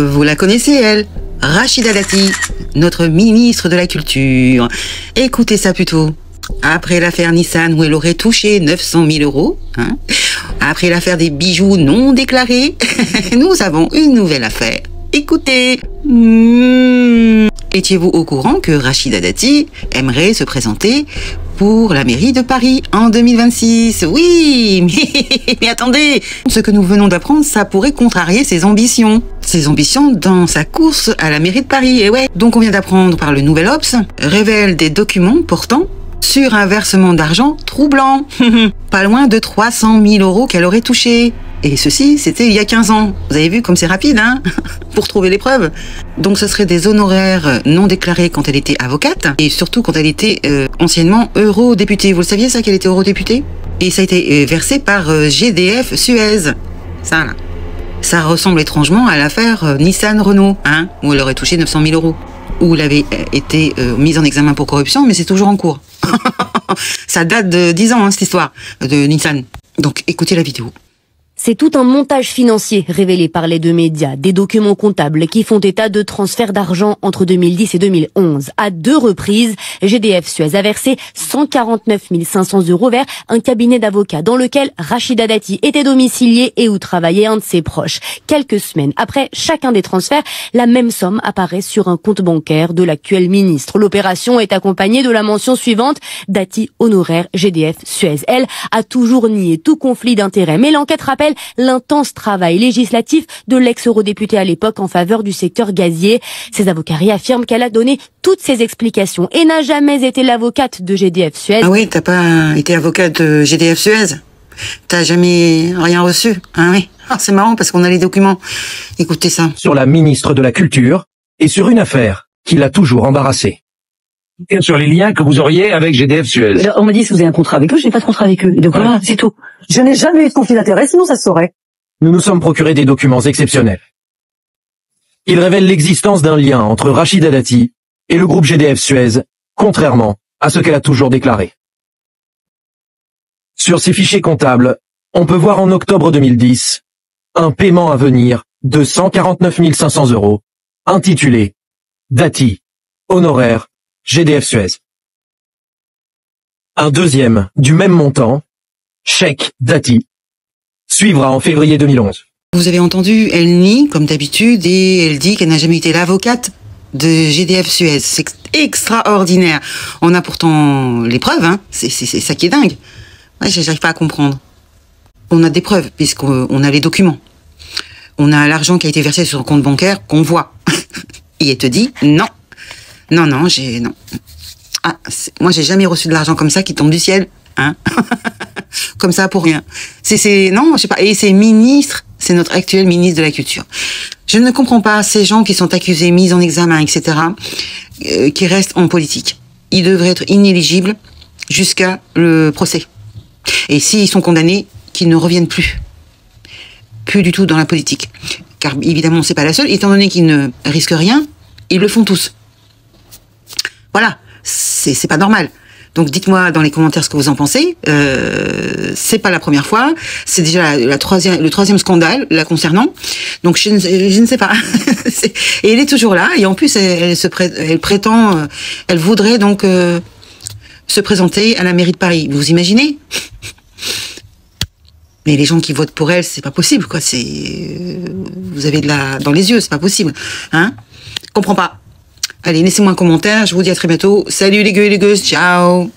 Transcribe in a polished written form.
Vous la connaissez, elle, Rachida Dati, notre ministre de la Culture. Écoutez ça plutôt. Après l'affaire Nissan où elle aurait touché 900 000 euros, hein, après l'affaire des bijoux non déclarés, nous avons une nouvelle affaire. Écoutez. Étiez-vous au courant que Rachida Dati aimerait se présenter pour la mairie de Paris en 2026? Oui, mais attendez, ce que nous venons d'apprendre, ça pourrait contrarier ses ambitions. Ses ambitions dans sa course à la mairie de Paris, et ouais. Donc on vient d'apprendre par le Nouvel Obs, révèle des documents portant sur un versement d'argent troublant. Pas loin de 300 000 euros qu'elle aurait touché. Et ceci, c'était il y a 15 ans. Vous avez vu comme c'est rapide, hein, pour trouver les preuves. Donc ce serait des honoraires non déclarés quand elle était avocate, et surtout quand elle était anciennement eurodéputée. Vous le saviez ça, qu'elle était eurodéputée? Et ça a été versé par GDF Suez. Ça, là. Ça ressemble étrangement à l'affaire Nissan-Renault, hein, où elle aurait touché 900 000 euros. Où elle avait été mise en examen pour corruption, mais c'est toujours en cours. Ça date de 10 ans, hein, cette histoire de Nissan. Donc écoutez la vidéo. C'est tout un montage financier révélé par les deux médias, des documents comptables qui font état de transferts d'argent entre 2010 et 2011. À 2 reprises, GDF Suez a versé 149 500 euros vers un cabinet d'avocats dans lequel Rachida Dati était domiciliée et où travaillait un de ses proches. Quelques semaines après chacun des transferts, la même somme apparaît sur un compte bancaire de l'actuel ministre. L'opération est accompagnée de la mention suivante: Dati honoraire GDF Suez. Elle a toujours nié tout conflit d'intérêts, mais l'enquête rappelle l'intense travail législatif de l'ex-eurodéputé à l'époque en faveur du secteur gazier. Ses avocats affirment qu'elle a donné toutes ses explications et n'a jamais été l'avocate de GDF Suez. Ah oui, t'as pas été avocate de GDF Suez? T'as jamais rien reçu? Ah oui. Ah, c'est marrant parce qu'on a les documents. Écoutez ça. Sur la ministre de la Culture et sur une affaire qui l'a toujours embarrassée. Sur les liens que vous auriez avec GDF Suez. On m'a dit si vous avez un contrat avec eux, je n'ai pas de contrat avec eux. Donc voilà, c'est tout. Je n'ai jamais eu de conflit d'intérêt, sinon ça se saurait. Nous nous sommes procurés des documents exceptionnels. Ils révèlent l'existence d'un lien entre Rachida Dati et le groupe GDF Suez, contrairement à ce qu'elle a toujours déclaré. Sur ces fichiers comptables, on peut voir en octobre 2010 un paiement à venir de 149 500 euros, intitulé Dati, honoraire, GDF Suez. Un deuxième, du même montant, chèque Dati, suivra en février 2011. Vous avez entendu, elle nie, comme d'habitude, et elle dit qu'elle n'a jamais été l'avocate de GDF Suez. C'est extraordinaire. On a pourtant les preuves, hein. C'est ça qui est dingue. Ouais, j'arrive pas à comprendre. On a des preuves, puisqu'on a les documents. On a l'argent qui a été versé sur son compte bancaire qu'on voit. Et elle te dit, non. Non. Ah, moi, j'ai jamais reçu de l'argent comme ça qui tombe du ciel, hein. Comme ça pour rien. Non, je sais pas. Et c'est ministre, c'est notre actuel ministre de la Culture. Je ne comprends pas ces gens qui sont accusés, mis en examen, etc., qui restent en politique. Ils devraient être inéligibles jusqu'à le procès. Et s'ils sont condamnés, qu'ils ne reviennent plus du tout dans la politique. Car évidemment, c'est pas la seule. Étant donné qu'ils ne risquent rien, ils le font tous. Voilà, c'est pas normal. Donc dites-moi dans les commentaires ce que vous en pensez. C'est pas la première fois, c'est déjà le troisième scandale la concernant. Donc je ne sais pas. Et elle est toujours là. Et en plus, elle prétend, elle voudrait donc se présenter à la mairie de Paris. Vous imaginez? Mais les gens qui votent pour elle, c'est pas possible, quoi. Vous avez dans les yeux, c'est pas possible, hein? Comprends pas. Allez, laissez-moi un commentaire. Je vous dis à très bientôt. Salut les gueux et les gueuses. Ciao.